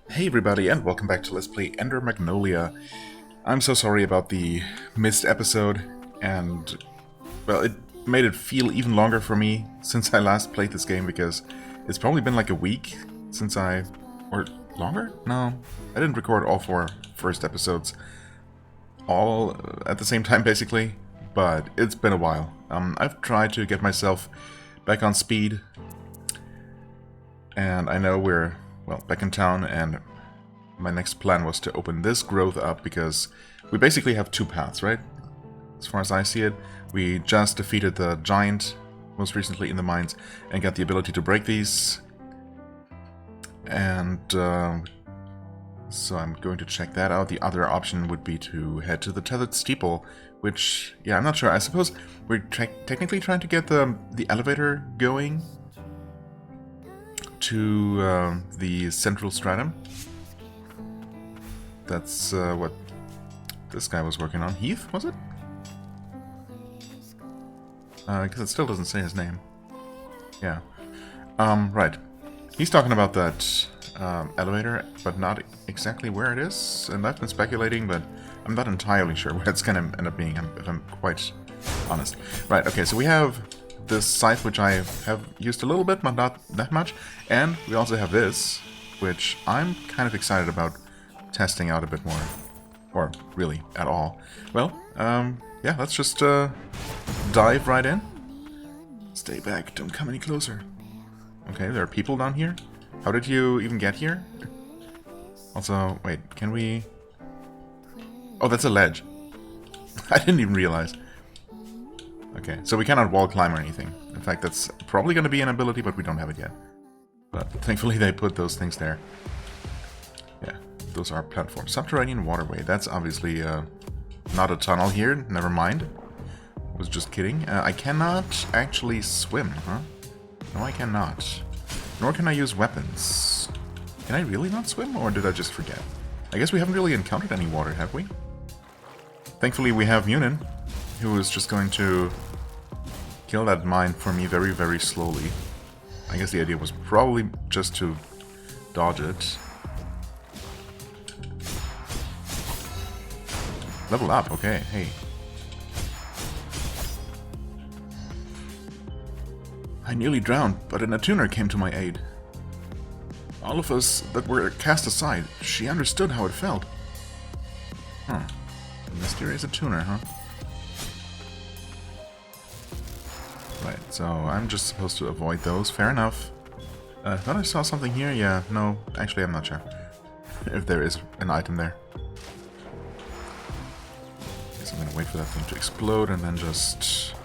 Hey everybody, and welcome back to Let's Play Ender Magnolia. I'm so sorry about the missed episode, and, well, it made it feel even longer for me since I last played this game, because it's probably been like a week since or longer? No, I didn't record all four first episodes all at the same time, basically, but it's been a while. I've tried to get myself back on speed, and I know we're, well, back in town, and my next plan was to open this growth up, because we basically have two paths, right? As far as I see it, we just defeated the giant most recently in the mines and got the ability to break these. And so I'm going to check that out. The other option would be to head to the tethered steeple, which, yeah, I'm not sure. I suppose we're technically trying to get the elevator going to the central stratum. That's what this guy was working on. Heath, was it? Because it still doesn't say his name. Yeah. Right. He's talking about that elevator, but not exactly where it is. And I've been speculating, but I'm not entirely sure where it's going to end up being, if I'm quite honest. Right, okay, so we have this scythe, which I have used a little bit, but not that much. And we also have this, which I'm kind of excited about testing out a bit more. Or really, at all. Well, yeah, let's just dive right in. Stay back, don't come any closer. Okay, there are people down here. How did you even get here? Also, wait, can we... Oh, that's a ledge. I didn't even realize. Okay, so we cannot wall climb or anything. In fact, that's probably going to be an ability, but we don't have it yet. But thankfully they put those things there. Yeah, those are platforms. Subterranean waterway. That's obviously not a tunnel here. Never mind. I was just kidding. I cannot actually swim, huh? No, I cannot. Nor can I use weapons. Can I really not swim, or did I just forget? I guess we haven't really encountered any water, have we? Thankfully we have Munin, who is just going to kill that mine for me very, very slowly. I guess the idea was probably just to dodge it. Level up, okay, hey. I nearly drowned, but an attuner came to my aid. All of us that were cast aside, she understood how it felt. Huh. A mysterious attuner, huh? Right, so I'm just supposed to avoid those. Fair enough. I thought I saw something here. Yeah, no, actually I'm not sure if there is an item there. Guess I'm gonna wait for that thing to explode and then just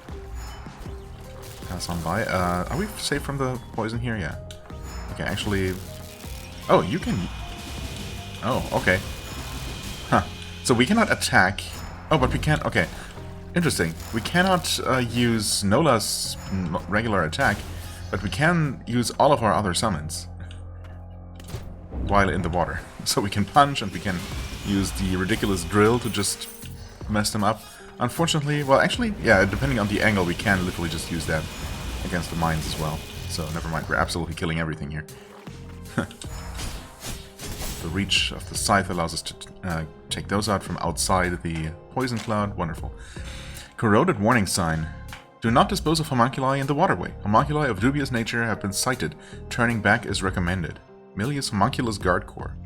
pass on by. Are we safe from the poison here? Yeah. Okay, actually... Oh, you can... Oh, okay. Huh. So we cannot attack... Oh, but we can... Okay. Interesting. We cannot use Nola's regular attack, but we can use all of our other summons while in the water. So we can punch and we can use the ridiculous drill to just mess them up. Unfortunately, well, actually, yeah, depending on the angle, we can literally just use that against the mines as well. So never mind, we're absolutely killing everything here. The reach of the scythe allows us to take those out from outside the poison cloud. Wonderful. Corroded warning sign. Do not dispose of homunculi in the waterway. Homunculi of dubious nature have been sighted. Turning back is recommended. Milius homunculus guard corps.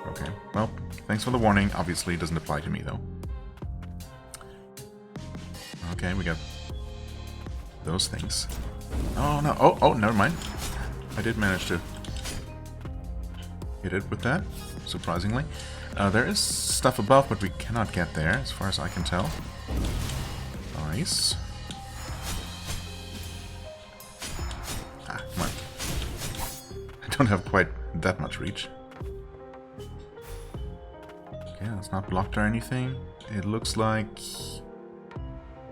Okay, well, thanks for the warning. Obviously, it doesn't apply to me, though. Okay, we got those things. Oh, no. Oh, never mind. I did manage to hit it with that, surprisingly. There is stuff above, but we cannot get there, as far as I can tell. Nice. Ah, come on. I don't have quite that much reach. Okay, that's not blocked or anything. It looks like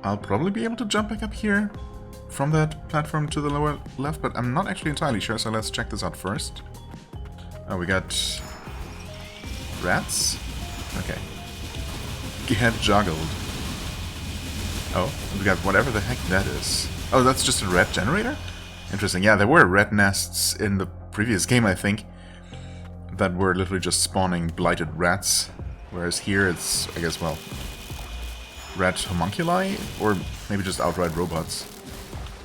I'll probably be able to jump back up here from that platform to the lower left, but I'm not actually entirely sure, so let's check this out first. Oh, we got rats? Okay. Get juggled. Oh, we got whatever the heck that is. Oh, that's just a rat generator? Interesting. Yeah, there were rat nests in the previous game, I think. that were literally just spawning blighted rats. Whereas here it's, I guess, well, rat homunculi? Or maybe just outright robots.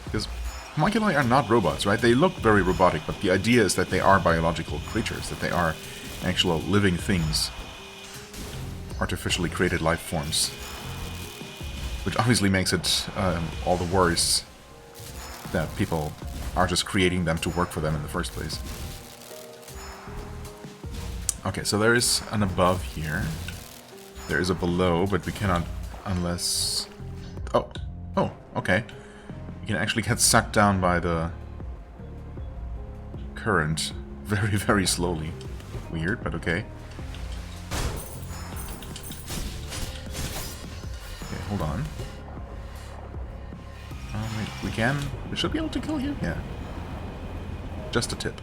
Because homunculi are not robots, right? They look very robotic, but the idea is that they are biological creatures, that they are actual living things. Artificially created life forms. Which obviously makes it all the worse that people are just creating them to work for them in the first place. Okay, so there is an above here. There is a below, but we cannot unless... Oh, okay. You can actually get sucked down by the current very, very slowly. Weird, but okay. Okay, hold on. Wait, we should be able to kill you? Yeah. Just a tip.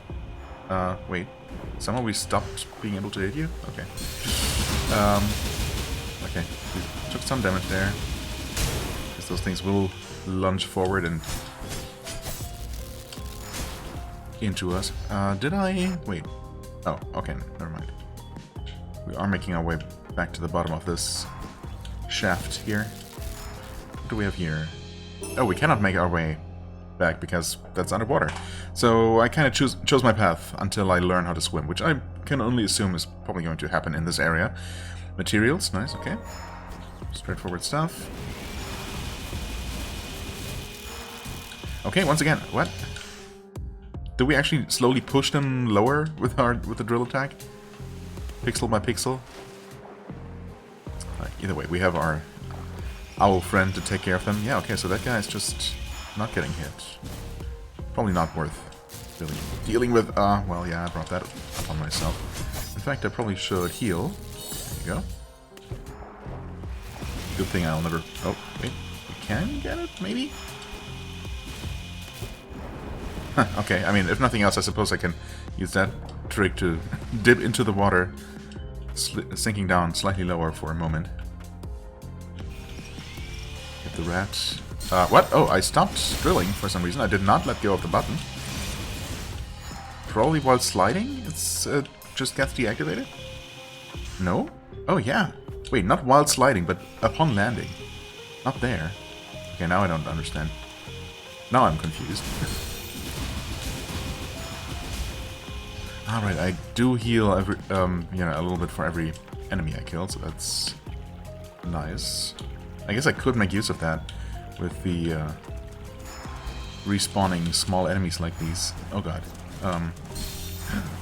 Wait. Somehow we stopped being able to hit you? Okay. Okay. We took some damage there. Because those things will lunge forward and into us. Did I... Wait. Oh, okay. Never mind. We are making our way back to the bottom of this shaft here. What do we have here? Oh, we cannot make our way back because that's underwater. So I kind of chose my path until I learn how to swim, which I can only assume is probably going to happen in this area. Materials, nice, okay. Straightforward stuff. Okay, once again, what? Do we actually slowly push them lower with the drill attack? Pixel by pixel? Either way, we have our owl friend to take care of them. Yeah, okay, so that guy is just not getting hit. Probably not worth really dealing with. Well, yeah, I brought that upon myself. In fact, I probably should heal. There you go. Good thing I'll never... Oh, wait. We can get it, maybe? Huh, okay, I mean, if nothing else, I suppose I can use that trick to dip into the water, sinking down slightly lower for a moment. Get the rat. What? Oh, I stopped drilling for some reason. I did not let go of the button. Probably while sliding, it's just gets deactivated? No? Oh, yeah. Wait, not while sliding, but upon landing. Not there. Okay, now I don't understand. Now I'm confused. Alright, I do heal every, a little bit for every enemy I kill, so that's nice. I guess I could make use of that with the respawning small enemies like these. Oh god.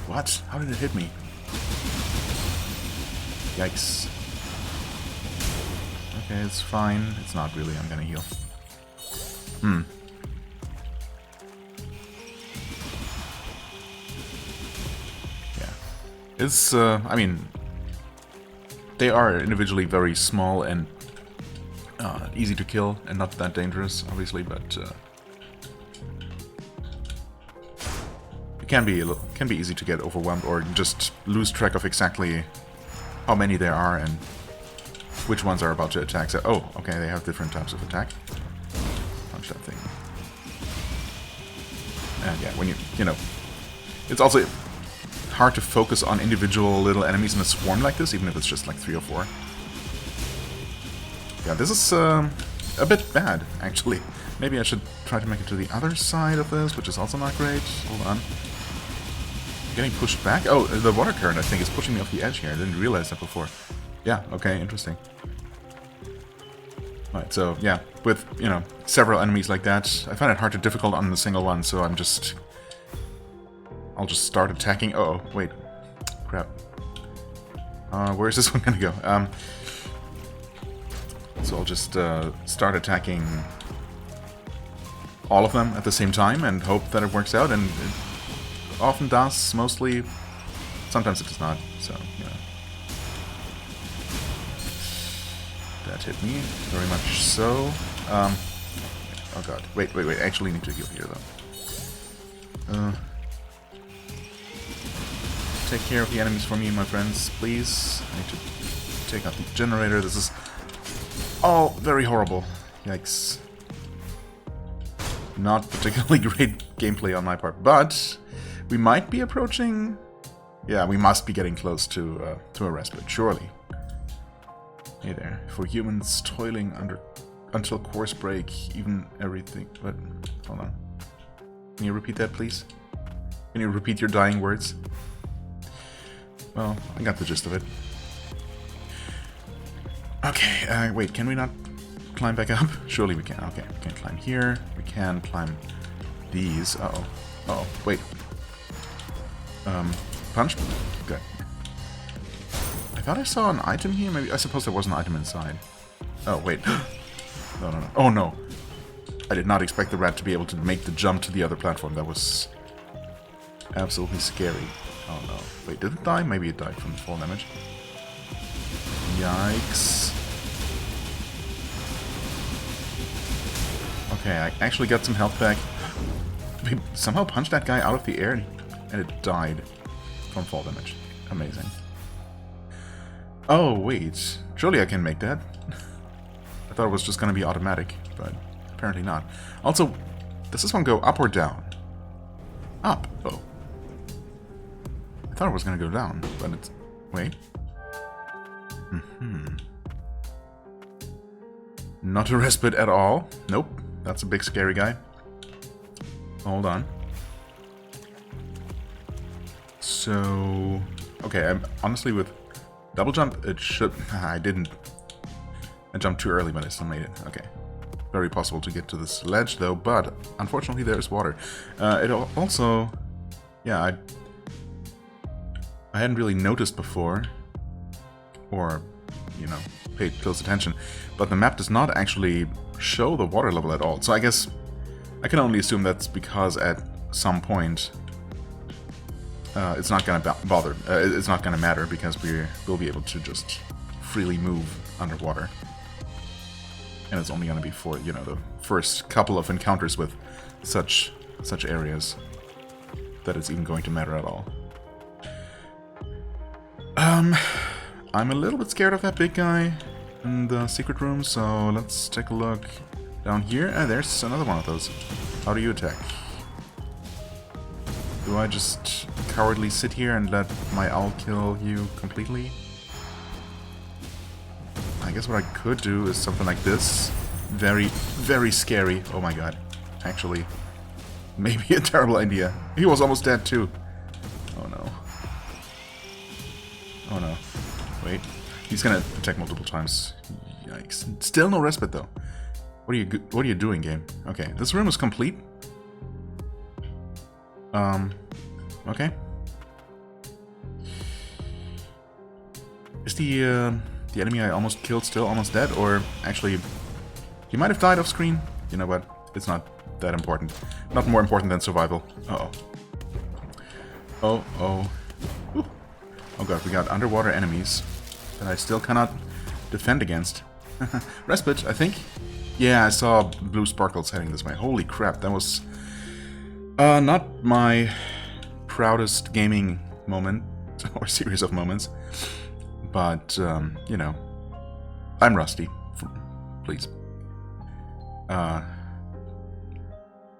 What? How did it hit me? Yikes. Okay, it's fine. It's not really. I'm gonna heal. Yeah. It's, I mean, they are individually very small and easy to kill and not that dangerous, obviously, but it can be easy to get overwhelmed or just lose track of exactly how many there are and which ones are about to attack. So, oh, okay, they have different types of attack. Punch that thing. And yeah, when you know, it's also hard to focus on individual little enemies in a swarm like this, even if it's just like 3 or 4. Yeah, this is a bit bad, actually. Maybe I should try to make it to the other side of this, which is also not great. Hold on. Getting pushed back? Oh, the water current, I think, is pushing me off the edge here. I didn't realize that before. Yeah, okay, interesting. Right, so, yeah, with, you know, several enemies like that, I find it hard to difficult on the single one, so I'll just start attacking. Oh, wait. Crap. Where is this one gonna go? So I'll just start attacking all of them at the same time and hope that it works out, and it often does, mostly. Sometimes it does not, so, you know. That hit me, very much so. Oh god, wait, I actually need to heal here, though. Take care of the enemies for me, my friends, please. I need to take out the generator. This is all very horrible. Yikes. Not particularly great gameplay on my part, but we might be approaching Yeah, we must be getting close to a respite, surely. Hey there. For humans toiling until course break, even everything. But hold on. Can you repeat that, please? Can you repeat your dying words? Well, I got the gist of it. Okay, wait, can we not climb back up? Surely we can. Okay, we can climb here. We can climb these. Uh-oh. Uh-oh, wait. Punch? Good. I thought I saw an item here. Maybe I suppose there was an item inside. Oh, wait. No, no, no. Oh, no. I did not expect the rat to be able to make the jump to the other platform. That was absolutely scary. Oh, no. Wait, did it die? Maybe it died from the fall damage. Yikes. Okay, I actually got some health back. We somehow punched that guy out of the air and it died from fall damage. Amazing. Oh, wait. Surely I can make that. I thought it was just going to be automatic, but apparently not. Also, does this one go up or down? Up. Oh. I thought it was going to go down, but it's... Wait. Not a respite at all. Nope. That's a big scary guy. Hold on. So... Okay, honestly with double jump, it should... I didn't... I jumped too early, but I still made it. Okay. Very possible to get to this ledge, though, but unfortunately there's water. It also... Yeah, I hadn't really noticed before, or, you know, paid close attention, but the map does not actually show the water level at all. So I guess I can only assume that's because at some point it's not going to bother. It's not going to matter because we'll be able to just freely move underwater, and it's only going to be for, you know, the first couple of encounters with such areas that it's even going to matter at all. I'm a little bit scared of that big guy in the secret room, so let's take a look down here. There's another one of those. How do you attack? Do I just cowardly sit here and let my owl kill you completely? I guess what I could do is something like this. Very, very scary. Oh my god. Actually, maybe a terrible idea. He was almost dead too. Oh no. Oh no. Wait. He's gonna attack multiple times. Yikes. Still no respite though. What are you doing, game? Okay, this room is complete. Okay. Is the enemy I almost killed still almost dead, or actually he might have died off screen? You know what? It's not that important. Not more important than survival. Uh-oh. Oh. Ooh. Oh god, we got underwater enemies that I still cannot defend against. Respite, I think. Yeah, I saw blue sparkles heading this way. Holy crap, that was not my proudest gaming moment, or series of moments. But, you know, I'm rusty. Please.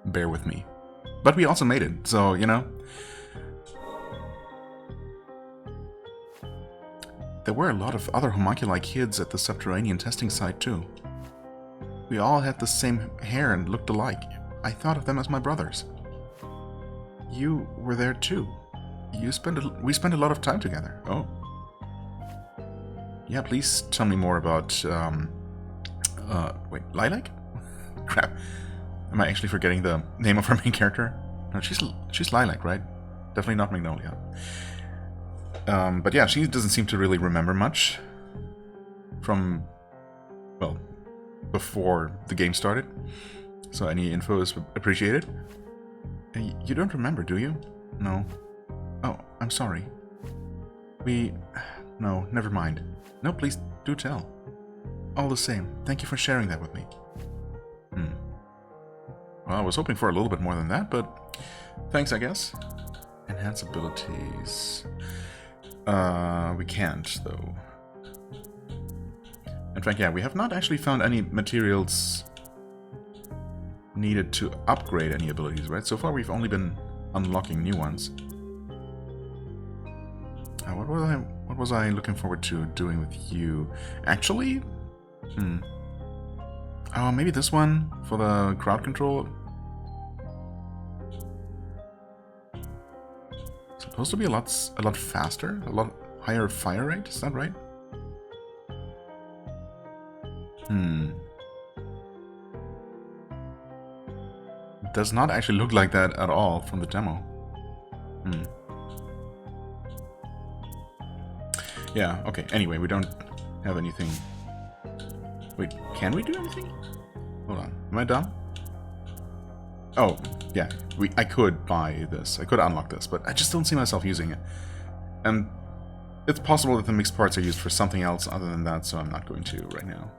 Bear with me. But we also made it, so, you know. There were a lot of other homunculi kids at the subterranean testing site, too. We all had the same hair and looked alike. I thought of them as my brothers. You were there, too. We spent a lot of time together. Oh. Yeah, please tell me more about, wait, Lilac? Crap. Am I actually forgetting the name of our main character? No, she's Lilac, right? Definitely not Magnolia. But yeah, she doesn't seem to really remember much from, well, before the game started. So any info is appreciated. You don't remember, do you? No. Oh, I'm sorry. No, never mind. No, please do tell. All the same, thank you for sharing that with me. Well, I was hoping for a little bit more than that, but thanks, I guess. Enhance abilities. We can't, though. In fact, yeah, we have not actually found any materials needed to upgrade any abilities, right? So far, we've only been unlocking new ones. What was I looking forward to doing with you? Actually? Oh, maybe this one for the crowd control. Supposed to be a lot faster, a lot higher fire rate. Is that right? Does not actually look like that at all from the demo. Yeah, okay. Anyway, we don't have anything. Wait, can we do anything? Hold on. Am I dumb? Oh, yeah. I could buy this. I could unlock this, but I just don't see myself using it. And it's possible that the mixed parts are used for something else other than that, so I'm not going to right now.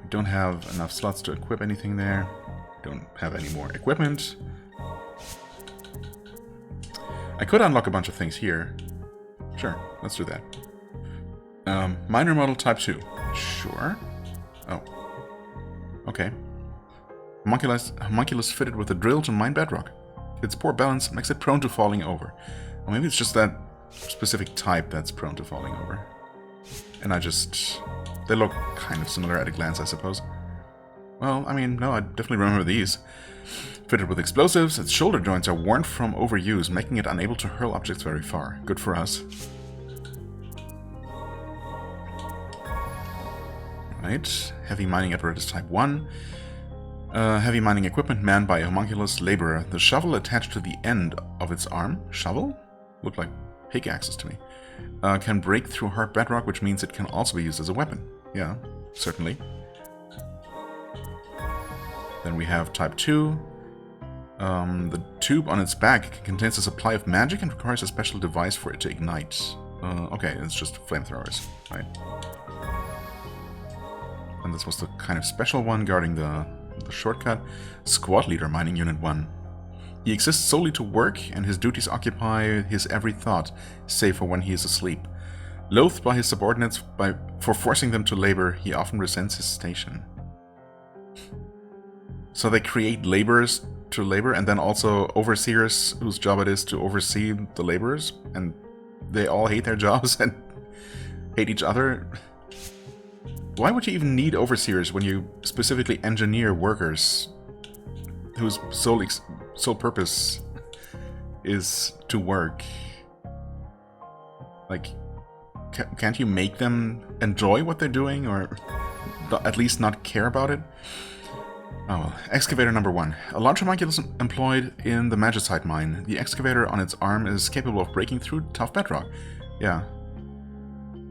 I don't have enough slots to equip anything there. Don't have any more equipment. I could unlock a bunch of things here. Sure, let's do that. Minor model type 2. Sure. Oh. Okay. Homunculus fitted with a drill to mine bedrock. Its poor balance makes it prone to falling over. Or maybe it's just that specific type that's prone to falling over. And they look kind of similar at a glance, I suppose. Well, I mean, no, I definitely remember these. Fitted with explosives, its shoulder joints are worn from overuse, making it unable to hurl objects very far. Good for us. Right. Heavy mining apparatus type 1. Heavy mining equipment manned by a homunculus laborer. The shovel attached to the end of its arm. Shovel? Looked like pickaxes to me. Can break through hard bedrock, which means it can also be used as a weapon. Yeah, certainly. Then we have type 2. The tube on its back contains a supply of magic and requires a special device for it to ignite. Okay, it's just flamethrowers, right? And this was the kind of special one guarding the shortcut. Squad Leader Mining Unit 1. He exists solely to work, and his duties occupy his every thought, save for when he is asleep. Loathed by his subordinates for forcing them to labor, he often resents his station. So they create laborers to labor, and then also overseers whose job it is to oversee the laborers, and they all hate their jobs and hate each other. Why would you even need overseers when you specifically engineer workers whose sole purpose is to work? Like, can't you make them enjoy what they're doing, or at least not care about it? Oh well. Excavator number 1. A large homunculus employed in the Magicite mine. The excavator on its arm is capable of breaking through tough bedrock. Yeah.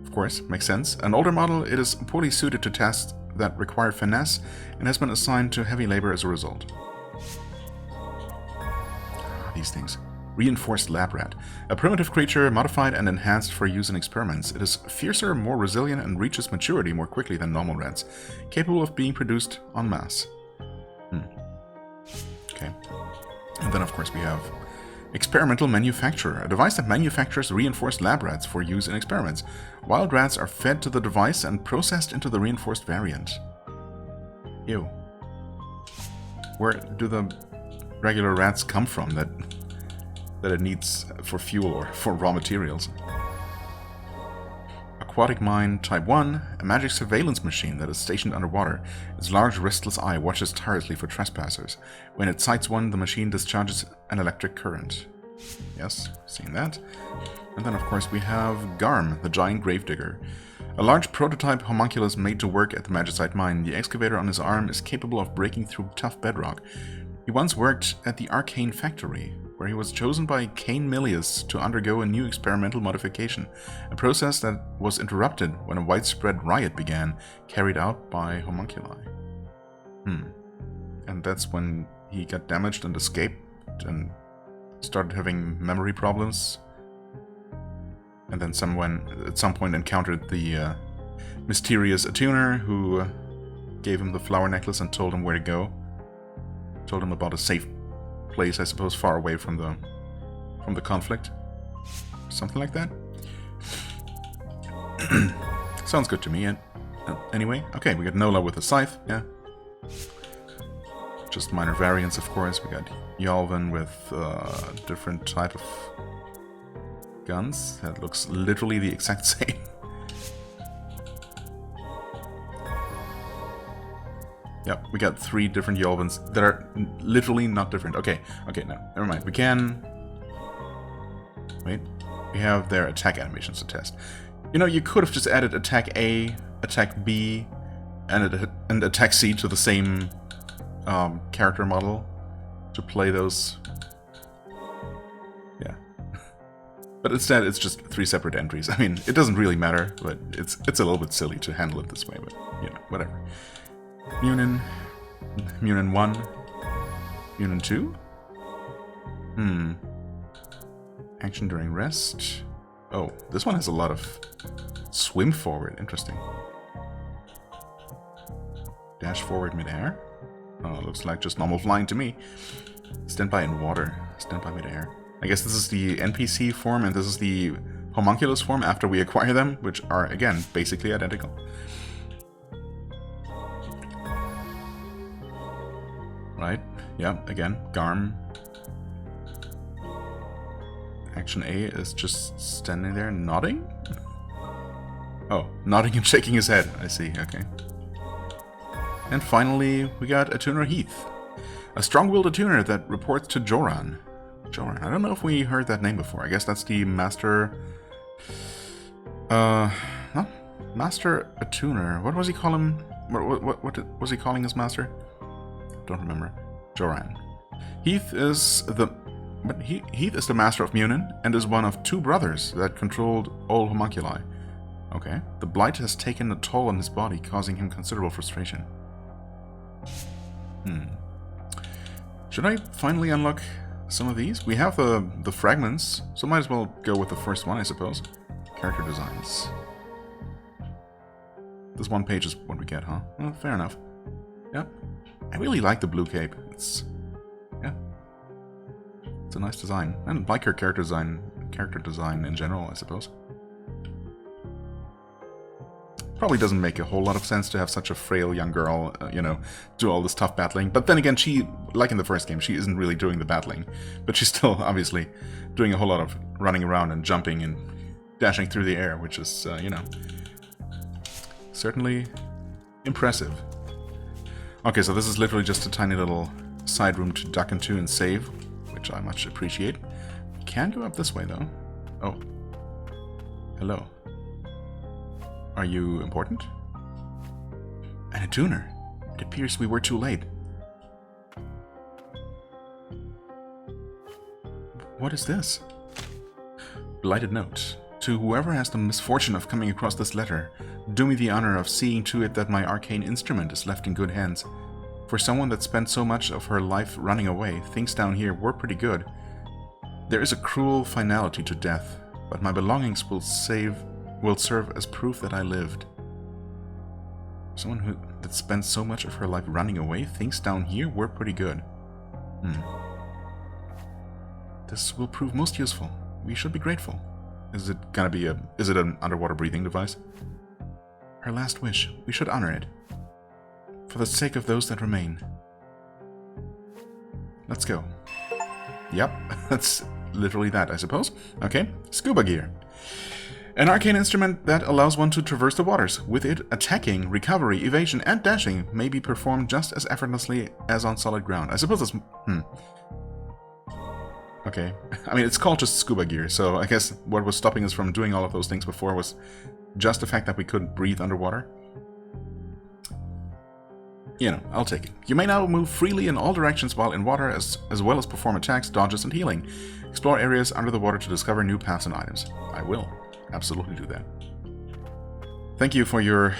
Of course, makes sense. An older model, it is poorly suited to tasks that require finesse and has been assigned to heavy labor as a result. These things. Reinforced lab rat. A primitive creature modified and enhanced for use in experiments. It is fiercer, more resilient, and reaches maturity more quickly than normal rats, capable of being produced en masse. Okay. And then, of course, we have experimental manufacturer, a device that manufactures reinforced lab rats for use in experiments. Wild rats are fed to the device and processed into the reinforced variant. Ew. Where do the regular rats come from that it needs for fuel or for raw materials? Aquatic mine type 1, a magic surveillance machine that is stationed underwater. Its large restless eye watches tirelessly for trespassers. When it sights one, the machine discharges an electric current. Yes, seen that. And then of course we have Garm, the giant gravedigger. A large prototype homunculus made to work at the Magicite mine. The excavator on his arm is capable of breaking through tough bedrock. He once worked at the Arcane Factory, where he was chosen by Cain Milius to undergo a new experimental modification, a process that was interrupted when a widespread riot began, carried out by homunculi. And that's when he got damaged and escaped and started having memory problems. And then someone at some point encountered the mysterious attuner who gave him the flower necklace and told him where to go. Told him about a safe place, I suppose, far away from the conflict. Something like that. Sounds good to me. Anyway, okay, we got Nola with a scythe, yeah. Just minor variants, of course. We got Yalvin with a different type of guns. That looks literally the exact same. Yep, we got 3 different Yolvans that are literally not different. Okay, no, never mind. We can... Wait, we have their attack animations to test. You know, you could have just added attack A, attack B, and attack C to the same character model to play those. Yeah. But instead, it's just 3 separate entries. I mean, it doesn't really matter, but it's a little bit silly to handle it this way, but, you know, whatever. Munin 1, Munin 2? Action during rest. Oh, this one has a lot of swim forward. Interesting. Dash forward midair. Oh, looks like just normal flying to me. Stand by in water. Stand by midair. I guess this is the NPC form and this is the homunculus form after we acquire them, which are, again, basically identical. Right, yeah, again, Garm. Action A is just standing there nodding? Oh, nodding and shaking his head, I see, okay. And finally, we got Attuner Heath. A strong-willed attuner that reports to Joran. Joran, I don't know if we heard that name before. I guess that's the master... Master Attuner. What was he calling him? What was he calling his master? Don't remember. Joran. Heath is the master of Munin and is one of 2 brothers that controlled all homunculi. Okay. The blight has taken a toll on his body, causing him considerable frustration. Should I finally unlock some of these? We have the fragments, so might as well go with the first one, I suppose. Character designs. This one page is what we get, huh? Well, fair enough. Yep. I really like the blue cape. It's a nice design. And like her character design in general, I suppose. Probably doesn't make a whole lot of sense to have such a frail young girl, you know, do all this tough battling. But then again, she, like in the first game, she isn't really doing the battling. But she's still, obviously, doing a whole lot of running around and jumping and dashing through the air, which is, you know, certainly impressive. Okay, so this is literally just a tiny little side room to duck into and save, which I much appreciate. Can go up this way, though. Oh. Hello. Are you important? An attuner. It appears we were too late. What is this? Blighted note. To whoever has the misfortune of coming across this letter, do me the honor of seeing to it that my arcane instrument is left in good hands. For someone that spent so much of her life running away, things down here were pretty good. There is a cruel finality to death, but my belongings will serve as proof that I lived. Someone that spent so much of her life running away, things down here were pretty good. This will prove most useful. We should be grateful. Is it an underwater breathing device? Her last wish. We should honor it. For the sake of those that remain. Let's go. Yep, that's literally that, I suppose. Okay, scuba gear. An arcane instrument that allows one to traverse the waters. With it, attacking, recovery, evasion, and dashing may be performed just as effortlessly as on solid ground. I suppose that's... Okay. I mean, it's called just scuba gear, so I guess what was stopping us from doing all of those things before was just the fact that we couldn't breathe underwater. You know, I'll take it. You may now move freely in all directions while in water, as well as perform attacks, dodges, and healing. Explore areas under the water to discover new paths and items. I will absolutely do that. Thank you for your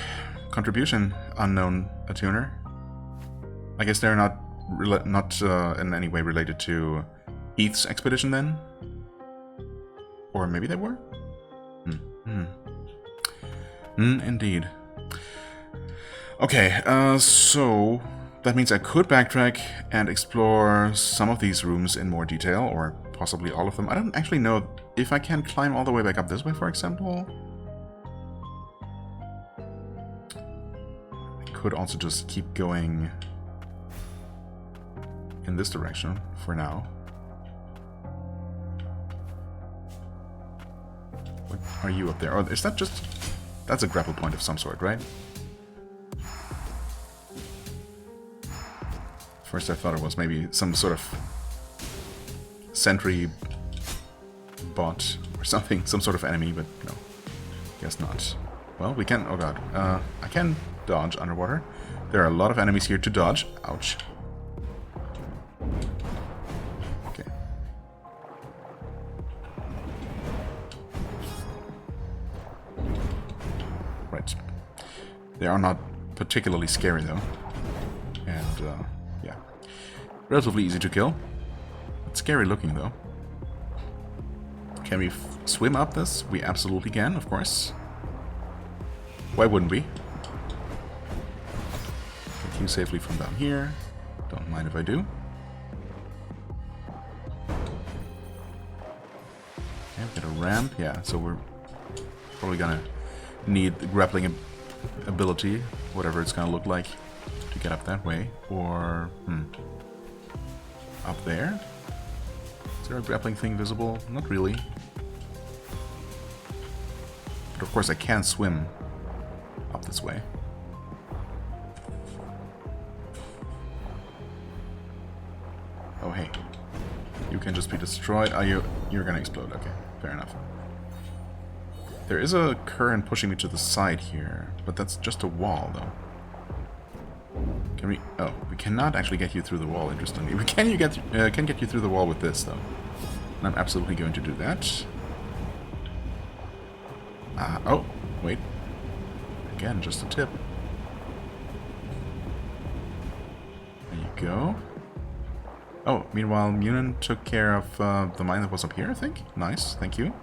contribution, unknown attuner. I guess they're not in any way related to Heath's expedition then? Or maybe they were? Indeed. Okay, so that means I could backtrack and explore some of these rooms in more detail, or possibly all of them. I don't actually know if I can climb all the way back up this way, for example. I could also just keep going in this direction for now. are you up there? Or is that just... That's a grapple point of some sort, right? First I thought it was maybe some sort of sentry bot or something, some sort of enemy, but no, guess not. Well, we can... Oh god. I can dodge underwater. There are a lot of enemies here to dodge. Ouch. Okay. Right. They are not particularly scary, though. And, yeah. Relatively easy to kill. It's scary looking, though. Can we swim up this? We absolutely can, of course. Why wouldn't we? Get you safely from down here. Don't mind if I do. Okay, we've got a ramp. Yeah, so we're probably gonna need the grappling ability, whatever it's gonna look like, to get up that way. Or, up there? Is there a grappling thing visible? Not really. But of course I can swim up this way. Oh hey. You can just be destroyed. Oh, you're gonna explode. Okay, fair enough. There is a current pushing me to the side here, but that's just a wall though. Can we... Oh, we cannot actually get you through the wall, interestingly. We can get you through the wall with this, though. And I'm absolutely going to do that. Oh, wait. Again, just a tip. There you go. Oh, meanwhile, Munin took care of the mine that was up here, I think? Nice, thank you.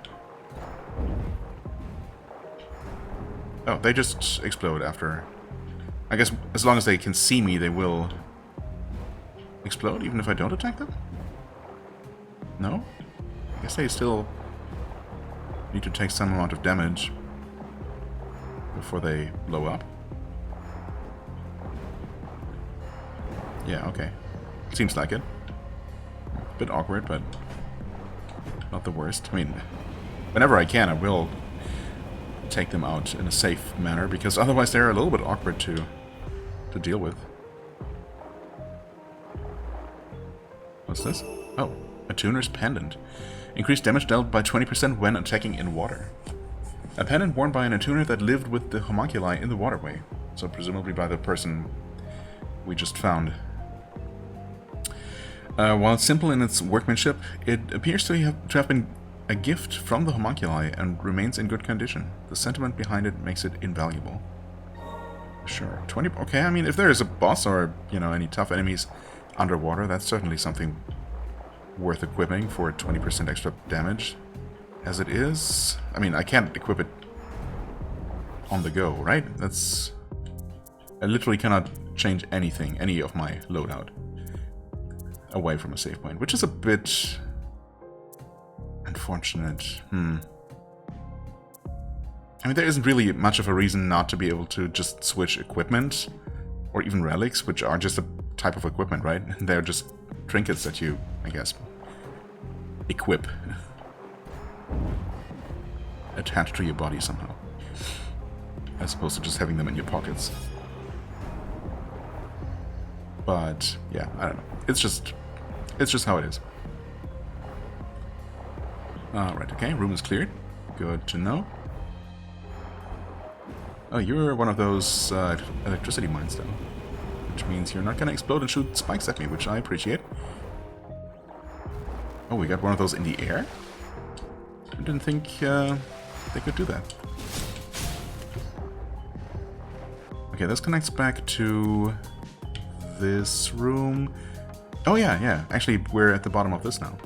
Oh, they just explode after... I guess as long as they can see me, they will explode, even if I don't attack them? No? I guess they still need to take some amount of damage before they blow up. Yeah, okay. Seems like it. A bit awkward, but not the worst. I mean, whenever I can, I will take them out in a safe manner, because otherwise they're a little bit awkward to deal with. What's this? Oh, a tuner's pendant. Increased damage dealt by 20% when attacking in water. A pendant worn by an attuner that lived with the homunculi in the waterway. So presumably by the person we just found. While simple in its workmanship, it appears to have been a gift from the homunculi and remains in good condition. The sentiment behind it makes it invaluable. Sure. 20... Okay, I mean, if there is a boss or, you know, any tough enemies underwater, that's certainly something worth equipping for 20% extra damage. As it is... I mean, I can't equip it on the go, right? That's... I literally cannot change anything, any of my loadout, away from a save point, which is a bit... unfortunate. I mean, there isn't really much of a reason not to be able to just switch equipment, or even relics, which are just a type of equipment, right? They're just trinkets that you, I guess, equip. Attached to your body somehow. As opposed to just having them in your pockets. But, yeah, I don't know. It's just how it is. Alright, okay, room is cleared. Good to know. Oh, you're one of those electricity mines, though. Which means you're not gonna explode and shoot spikes at me, which I appreciate. Oh, we got one of those in the air? I didn't think they could do that. Okay, this connects back to this room. Oh, yeah. Actually, we're at the bottom of this now.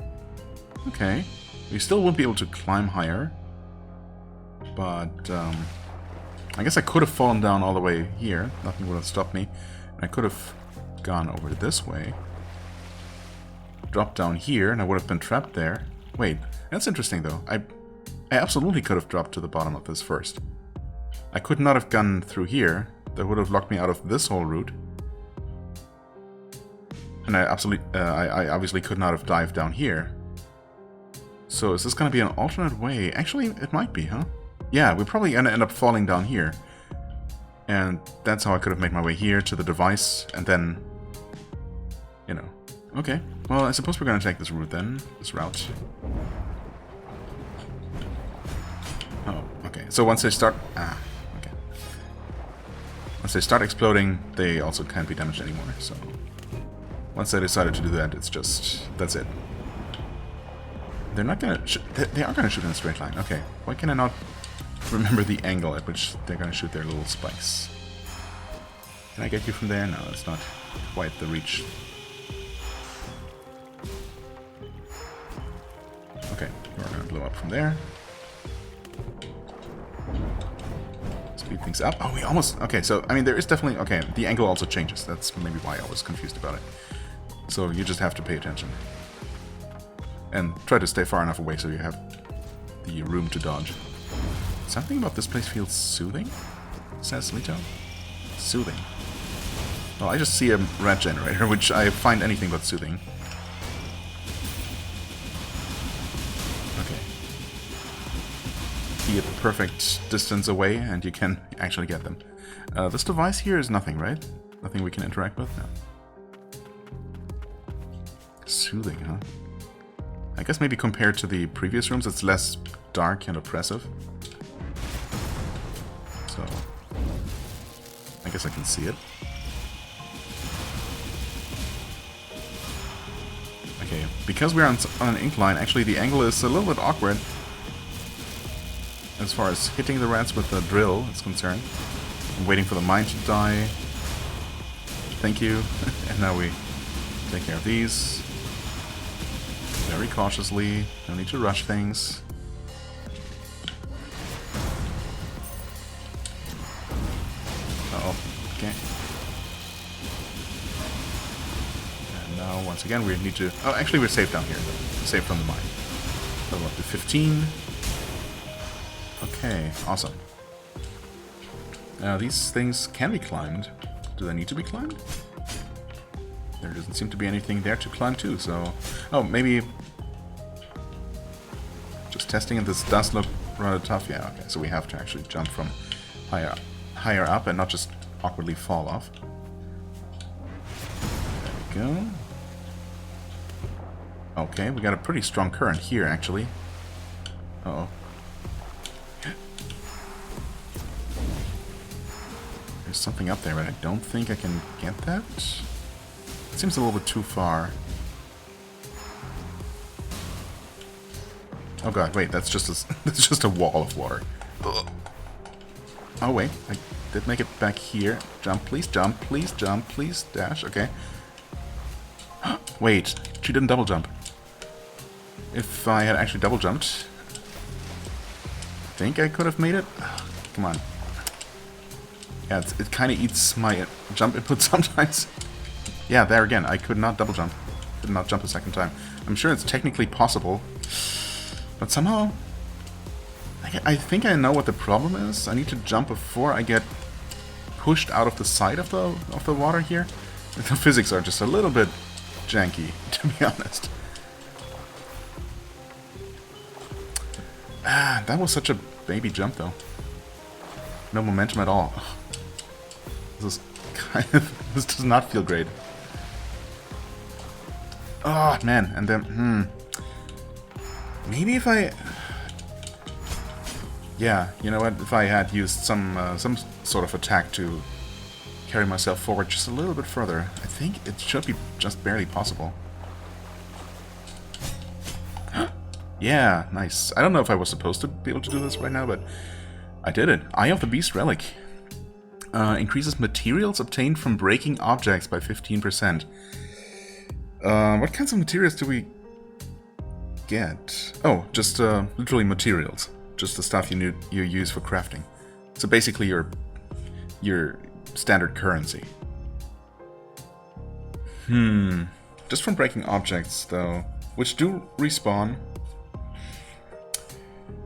Okay. We still won't be able to climb higher. But, I guess I could have fallen down all the way here. Nothing would have stopped me. I could have gone over this way. Dropped down here, and I would have been trapped there. Wait, that's interesting, though. I absolutely could have dropped to the bottom of this first. I could not have gone through here. That would have locked me out of this whole route. And I obviously could not have dived down here. So is this going to be an alternate way? Actually, it might be, huh? Yeah, we're probably going to end up falling down here. And that's how I could have made my way here to the device, and then, you know. Okay, well, I suppose we're going to take this route then, this route. Oh, okay. So once they start... okay. Once they start exploding, they also can't be damaged anymore, so... Once they decided to do that, it's just... that's it. They're not gonna... they are gonna shoot in a straight line. Okay. Why can I not remember the angle at which they're gonna shoot their little spikes? Can I get you from there? No, it's not quite the reach. Okay, we're gonna blow up from there. Speed things up. Oh, we almost... okay, so, I mean, there is definitely... okay, the angle also changes. That's maybe why I was confused about it. So you just have to pay attention. And try to stay far enough away so you have the room to dodge. Something about this place feels soothing, says Lito. Soothing. Well, I just see a rat generator, which I find anything but soothing. Okay. Be a perfect distance away, and you can actually get them. This device here is nothing, right? Nothing we can interact with? No. Soothing, huh? I guess maybe compared to the previous rooms, it's less dark and oppressive. So, I guess I can see it. Okay, because we're on an incline, actually the angle is a little bit awkward as far as hitting the rats with the drill is concerned. I'm waiting for the mine to die. Thank you. And now we take care of these. Very cautiously. No need to rush things. Uh-oh. Okay. And now, once again, we need to... oh, actually, we're safe down here. Safe from the mine. Level up to 15. Okay, awesome. Now, these things can be climbed. Do they need to be climbed? There doesn't seem to be anything there to climb to, so... oh, maybe... just testing if this does look rather tough. Yeah, okay, so we have to actually jump from higher up and not just awkwardly fall off. There we go. Okay, we got a pretty strong current here, actually. Uh-oh. There's something up there, but I don't think I can get that. It seems a little bit too far. Oh god, wait, that's just a, that's just a wall of water. Ugh. Oh wait, I did make it back here. Jump, please please dash, okay. Wait, she didn't double jump. If I had actually double jumped, I think I could have made it. Come on. Yeah, it kind of eats my jump input sometimes. Yeah, there again, I could not double jump. Did not jump a second time. I'm sure it's technically possible, but somehow... I think I know what the problem is. I need to jump before I get pushed out of the side of the water here. The physics are just a little bit janky, to be honest. Ah, that was such a baby jump, though. No momentum at all. This is kind of... this does not feel great. Oh, man, and then... maybe if I... yeah, you know what, if I had used some sort of attack to carry myself forward just a little bit further, I think it should be just barely possible. Yeah, nice. I don't know if I was supposed to be able to do this right now, but I did it. Eye of the Beast Relic. Increases materials obtained from breaking objects by 15%. What kinds of materials do we get? Oh, just literally materials. Just the stuff you use for crafting. So basically your standard currency. Just from breaking objects, though, which do respawn.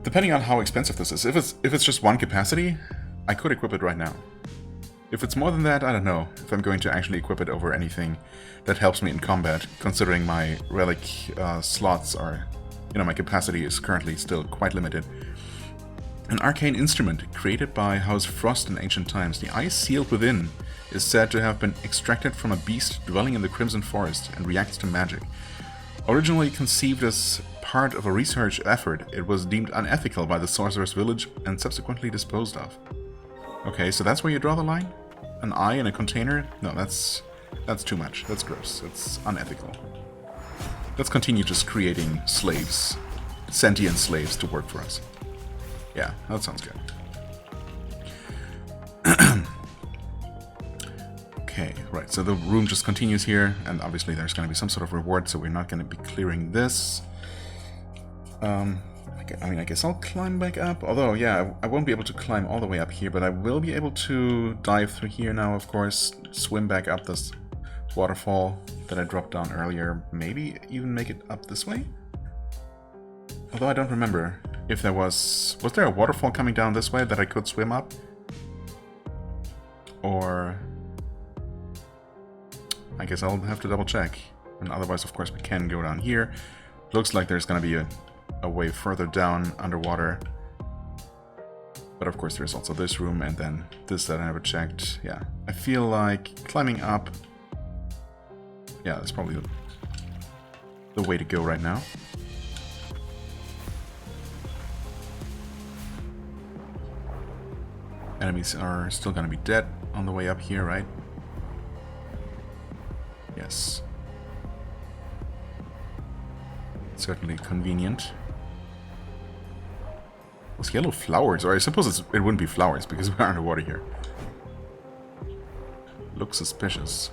Depending on how expensive this is. If it's just one capacity, I could equip it right now. If it's more than that, I don't know if I'm going to actually equip it over anything that helps me in combat, considering my relic slots are you know, my capacity is currently still quite limited. An arcane instrument created by House Frost in ancient times. The ice sealed within is said to have been extracted from a beast dwelling in the Crimson Forest and reacts to magic. Originally conceived as part of a research effort, it was deemed unethical by the sorcerer's village and subsequently disposed of. Okay, so that's where you draw the line? An eye in a container? No, that's too much. That's gross. That's unethical. Let's continue just creating slaves, sentient slaves to work for us. Yeah, that sounds good. Okay, right, so the room just continues here, and obviously there's going to be some sort of reward, so we're not going to be clearing this. I guess I'll climb back up, although, yeah, I won't be able to climb all the way up here, but I will be able to dive through here now, of course, swim back up this waterfall that I dropped down earlier, maybe even make it up this way? Although I don't remember if there was there a waterfall coming down this way that I could swim up? Or... I guess I'll have to double check. And otherwise, of course, we can go down here. Looks like there's going to be a way further down underwater. But of course, there's also this room and then this that I never checked. Yeah, I feel like climbing up... Yeah, that's probably the way to go right now. Enemies are still going to be dead on the way up here, right? Yes. Certainly convenient. Those yellow flowers, or I suppose it wouldn't be flowers because we're underwater here. Look suspicious.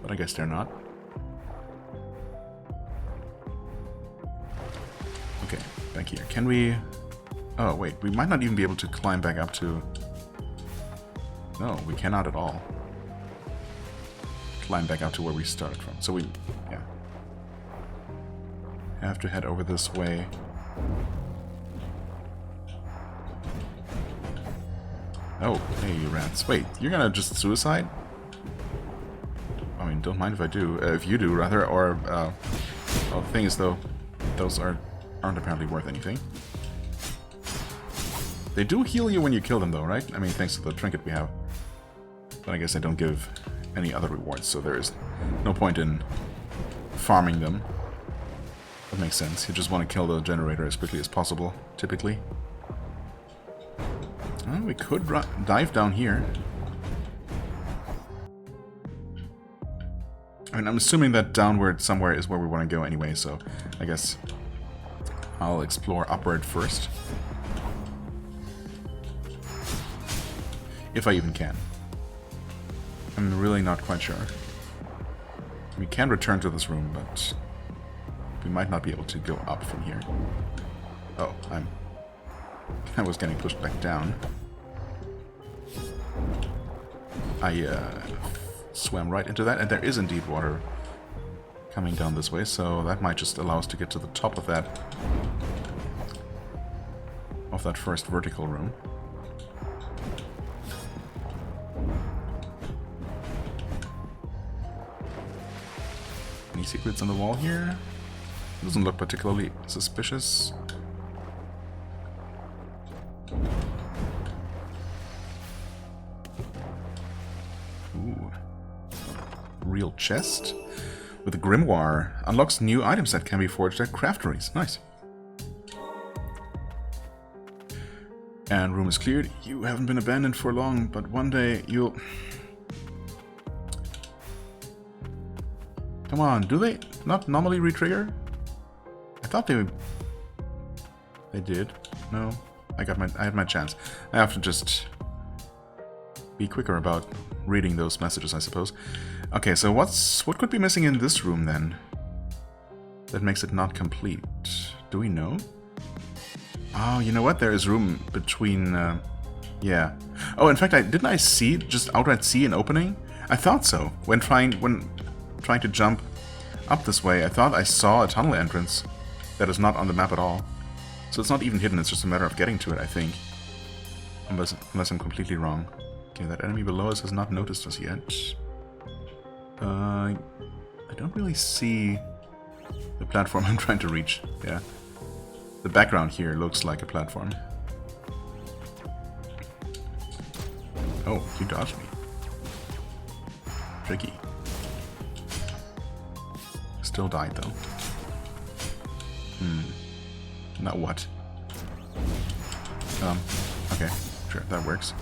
But I guess they're not. Okay, back here. Can we... Oh, wait, we might not even be able to climb back up to... No, we cannot at all. Climb back up to where we started from. So we... yeah. Have to head over this way. Oh, hey, you rats. Wait, you're gonna just suicide? I mean, don't mind if I do. If you do, rather, or... well, the thing is, though, those aren't apparently worth anything. They do heal you when you kill them, though, right? I mean, thanks to the trinket we have. But I guess they don't give any other rewards, so there is no point in farming them. That makes sense. You just want to kill the generator as quickly as possible, typically. Well, we could dive down here. I mean, I'm assuming that downward somewhere is where we want to go anyway, so I guess I'll explore upward first. If I even can. I'm really not quite sure. We can return to this room, but we might not be able to go up from here. Oh, I was getting pushed back down. I swam right into that, and there is indeed water coming down this way, so that might just allow us to get to the top of that first vertical room. Any secrets on the wall here? Doesn't look particularly suspicious. Ooh. Real chest with a grimoire. Unlocks new items that can be forged at crafteries. Nice. And room is cleared. You haven't been abandoned for long, but one day you'll... Come on, do they not normally re-trigger? I thought they would... They did. No, I had my chance. I have to just be quicker about reading those messages, I suppose. Okay, so what could be missing in this room then? That makes it not complete. Do we know? Oh, you know what? There is room between... yeah. Oh, in fact, didn't I just outright see an opening? I thought so. When trying to jump up this way, I thought I saw a tunnel entrance that is not on the map at all. So it's not even hidden, it's just a matter of getting to it, I think. Unless I'm completely wrong. Okay, that enemy below us has not noticed us yet. I don't really see The platform I'm trying to reach. Yeah. The background here looks like a platform. Oh, you dodged me. Tricky. Still died though. Now what? Okay, sure, that works.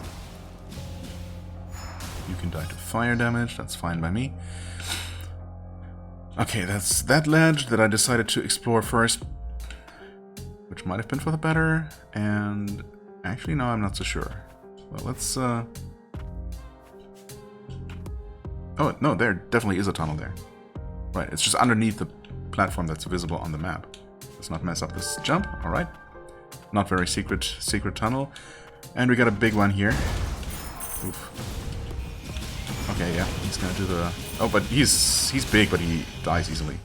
You can die to fire damage, that's fine by me. Okay, that's that ledge that I decided to explore first, which might have been for the better, and actually no, I'm not so sure. Well, let's oh no, there definitely is a tunnel there. Right, it's just underneath the platform that's visible on the map. Let's not mess up this jump, alright. Not very secret tunnel. And we got a big one here. Oof. Okay, yeah, he's gonna do the... Oh, but he's big, but he dies easily.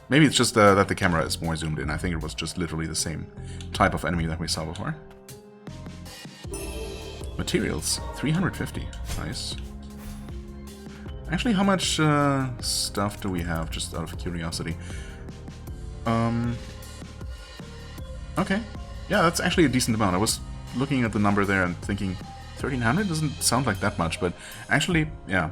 Maybe it's just that the camera is more zoomed in. I think it was just literally the same type of enemy that we saw before. Materials, 350. Nice. Actually, how much stuff do we have, just out of curiosity? Okay. Yeah, that's actually a decent amount. I was looking at the number there and thinking 1300 doesn't sound like that much, but actually, yeah,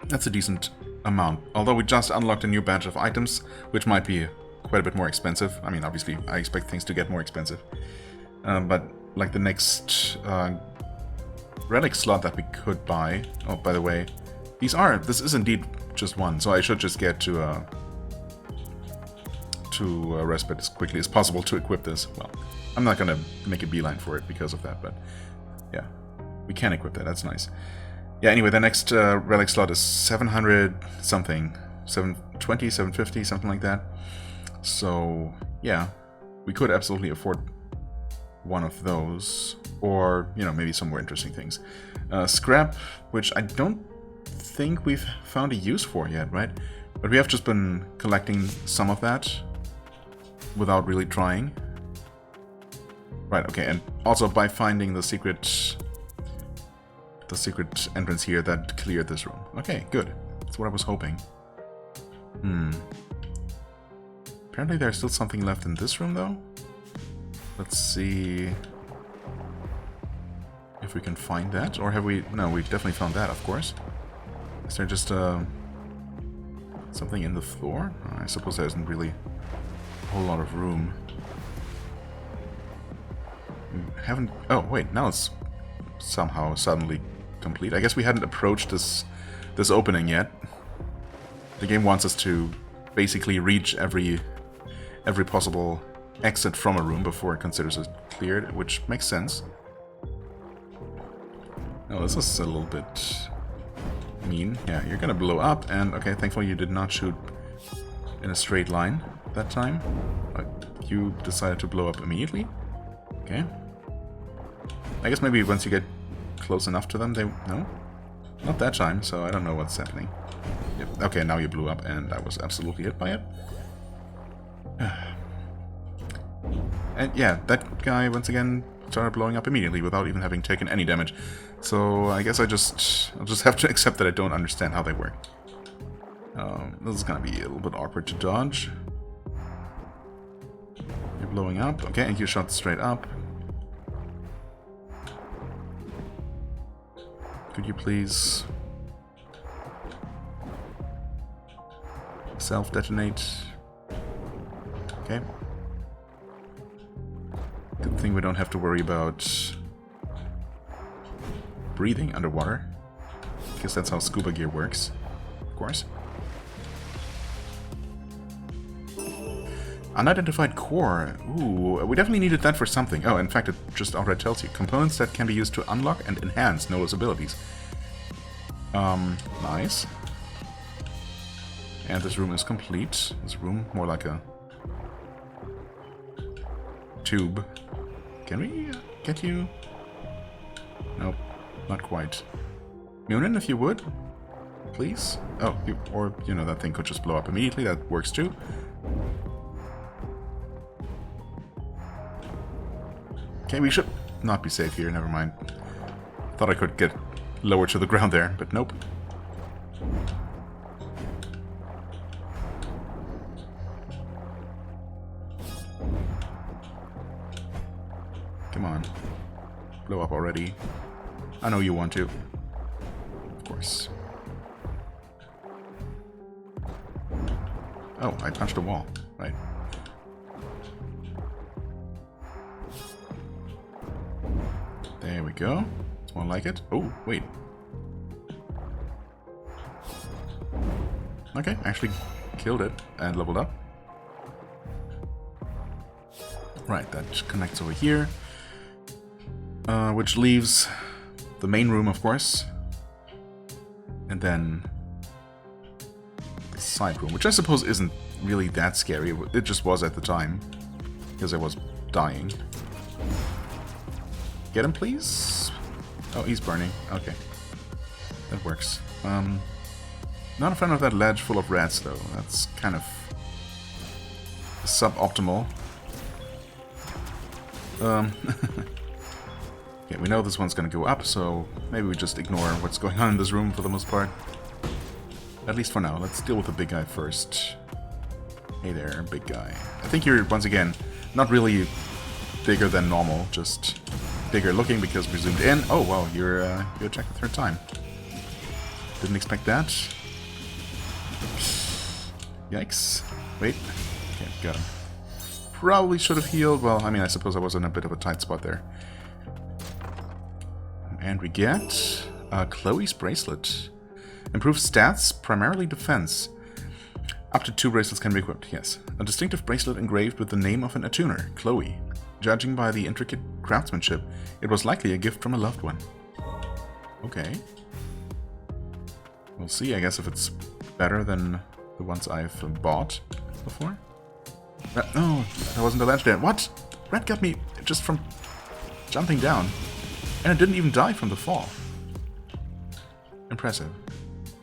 that's a decent amount. Although we just unlocked a new batch of items, which might be quite a bit more expensive. I mean, obviously, I expect things to get more expensive. But, like, the next relic slot that we could buy... Oh, by the way, this is indeed just one, so I should just get to respite as quickly as possible to equip this. Well, I'm not gonna make a beeline for it because of that, but yeah, we can equip that, that's nice. Yeah, anyway, the next relic slot is 700 something, 720, 750, something like that. So, yeah, we could absolutely afford one of those, or, you know, maybe some more interesting things. Scrap, which I don't think we've found a use for yet, right? But we have just been collecting some of that without really trying. Right, okay, and also by finding the secret entrance here, that cleared this room. Okay, good. That's what I was hoping. Apparently there's still something left in this room, though. Let's see if we can find that, or have we... No, we've definitely found that, of course. Is there just something in the floor? I suppose there isn't really a whole lot of room. We haven't... Oh, wait, now it's somehow suddenly complete. I guess we hadn't approached this opening yet. The game wants us to basically reach every possible exit from a room before it considers it cleared, which makes sense. Oh, this is a little bit mean. Yeah, you're gonna blow up, and okay, thankfully you did not shoot in a straight line that time. You decided to blow up immediately? Okay. I guess maybe once you get close enough to them, they... No? Not that time, so I don't know what's happening. Yep. Okay, now you blew up, and I was absolutely hit by it. And yeah, that guy, once again, started blowing up immediately without even having taken any damage. So I guess I'll just have to accept that I don't understand how they work. This is gonna be a little bit awkward to dodge. You're blowing up. Okay, and you shot straight up. Could you please self-detonate? Okay. Good thing we don't have to worry about breathing underwater. Because that's how scuba gear works, of course. Unidentified core. Ooh, we definitely needed that for something. Oh, in fact, it just outright tells you. Components that can be used to unlock and enhance Nola's abilities. Nice. And this room is complete. This room, more like a tube. Can we get you? Nope, not quite. Munin, if you would, please. Oh, or, you know, that thing could just blow up immediately. That works too. Okay, we should not be safe here, never mind. Thought I could get lower to the ground there, but nope. Come on. Blow up already. I know you want to. Of course. Oh, I punched a wall. Right. There we go. It's more like it. Oh, wait. Okay, actually killed it and leveled up. Right, that connects over here. Which leaves the main room, of course. And then the side room, which I suppose isn't really that scary. It just was at the time, because I was dying. Get him, please? Oh, he's burning. Okay. That works. Not a fan of that ledge full of rats, though. That's kind of suboptimal. Okay, we know this one's gonna go up, so maybe we just ignore what's going on in this room for the most part. At least for now. Let's deal with the big guy first. Hey there, big guy. I think you're, once again, not really bigger than normal, just bigger looking because we zoomed in. Oh, wow, you attacked the third time. Didn't expect that. Yikes. Wait. Okay, got him. Probably should have healed. Well, I mean, I suppose I was in a bit of a tight spot there. And we get Chloe's bracelet. Improves stats, primarily defense. Up to 2 bracelets can be equipped, yes. A distinctive bracelet engraved with the name of an attuner, Chloe. Judging by the intricate craftsmanship, it was likely a gift from a loved one. Okay. We'll see, I guess, if it's better than the ones I've bought before. No, that wasn't a ledge there. What? Rat got me just from jumping down. And it didn't even die from the fall. Impressive.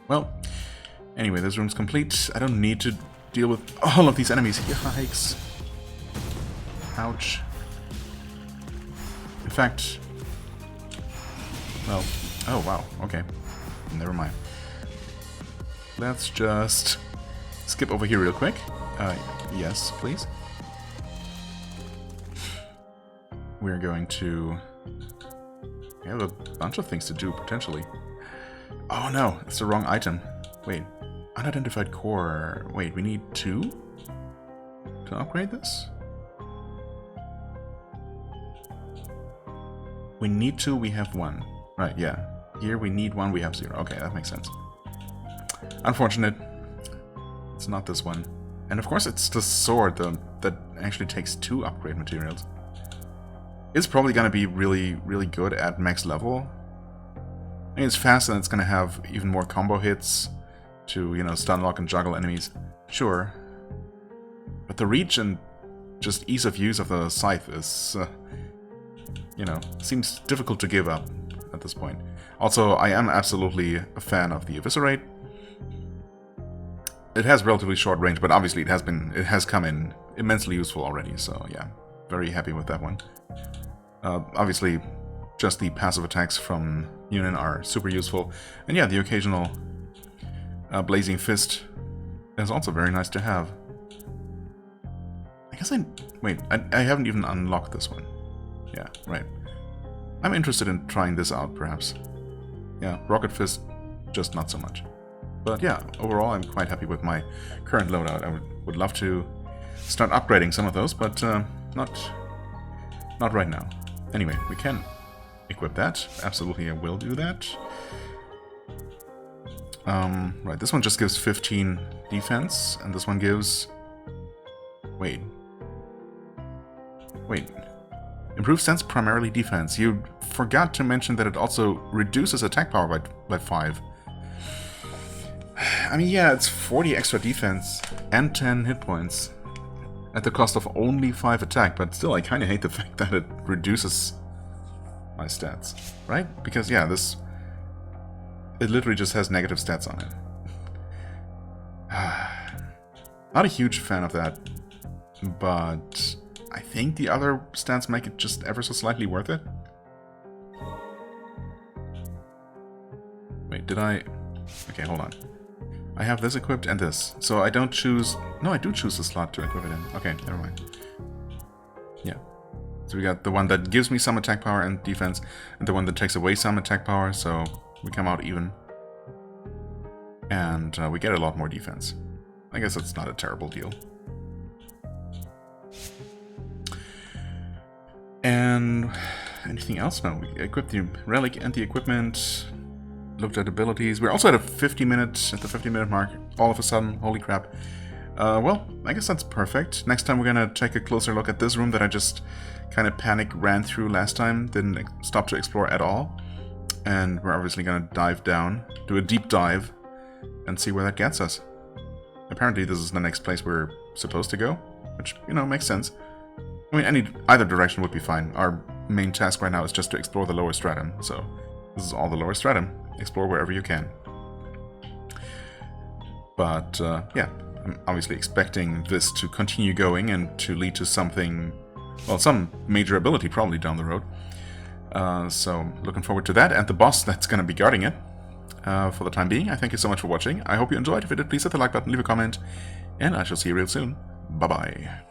Well, anyway, this room's complete. I don't need to deal with all of these enemies. Yikes. Ouch. In fact... Well... Oh, wow. Okay. Never mind. Let's just skip over here real quick. Yes, please. We're going to... We have a bunch of things to do, potentially. Oh no, it's the wrong item. Wait, unidentified core. Wait, we need 2 to upgrade this? We need 2, we have 1. Right, yeah. Here we need 1, we have 0. Okay, that makes sense. Unfortunate. It's not this one. And of course it's the sword that actually takes 2 upgrade materials. It's probably going to be really, really good at max level. I mean, it's fast and it's going to have even more combo hits to, you know, stun lock and juggle enemies. Sure. But the reach and just ease of use of the scythe is, you know, seems difficult to give up at this point. Also, I am absolutely a fan of the Eviscerate. It has relatively short range, but obviously it has come in immensely useful already, so yeah, very happy with that one. Obviously, just the passive attacks from Yunin are super useful. And yeah, the occasional Blazing Fist is also very nice to have. I guess wait, I haven't even unlocked this one. Yeah, right. I'm interested in trying this out, perhaps. Yeah, Rocket Fist, just not so much. But yeah, overall I'm quite happy with my current loadout. I would love to start upgrading some of those, but not right now. Anyway, we can equip that. Absolutely, I will do that. Right, this one just gives 15 defense, and this one gives... Wait. Improves sense primarily defense. You forgot to mention that it also reduces attack power by 5. I mean, yeah, it's 40 extra defense and 10 hit points at the cost of only 5 attack, but still, I kind of hate the fact that it reduces my stats, right? Because, yeah, it literally just has negative stats on it. Not a huge fan of that, but I think the other stats make it just ever so slightly worth it. Wait, did I... Okay, hold on. I have this equipped and this, so I don't choose... No, I do choose the slot to equip it in. Okay, never mind. Yeah. So we got the one that gives me some attack power and defense, and the one that takes away some attack power, so we come out even. And we get a lot more defense. I guess that's not a terrible deal. And anything else? No, we equipped the relic and the equipment, looked at abilities. We're also at a 50-minute mark, all of a sudden. Holy crap. Well, I guess that's perfect. Next time we're gonna take a closer look at this room that I just kind of ran through last time, didn't stop to explore at all. And we're obviously gonna dive down, do a deep dive, and see where that gets us. Apparently this is the next place we're supposed to go, which, you know, makes sense. I mean, either direction would be fine. Our main task right now is just to explore the lower stratum, so this is all the lower stratum. Explore wherever you can. But, yeah, I'm obviously expecting this to continue going and to lead to something, well, some major ability probably down the road. So, looking forward to that, and the boss that's going to be guarding it. For the time being, I thank you so much for watching. I hope you enjoyed. If you did, please hit the like button, leave a comment, and I shall see you real soon. Bye-bye.